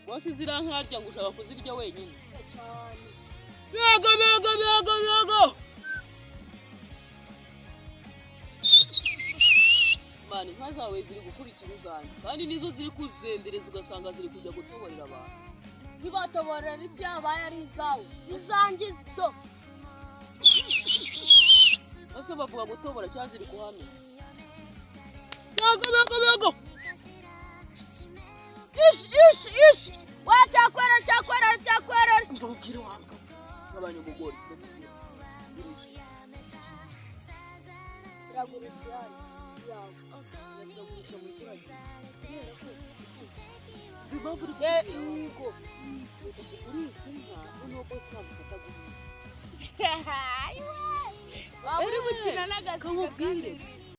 wasi zirankarya ngo ushaka kuzirya wenyine cyane. Bego mani inka zawe ziri gukurikira izanjye kandi nizo ziri kuzendereza ugasanga ziri kujya gutoborera abantu. Zibatoborera icyo yabaye ari izawe izanjye zito. Ese bavuga gutobora cyangwa ziri kuhamya? Bego Ish wachakwera ndubwire wanga abanye umugore iragurisha yawe yagurisha mu giturage uko ugurisha inka noneho bose ntabwo waba uri gukina n'agasiga kamubwire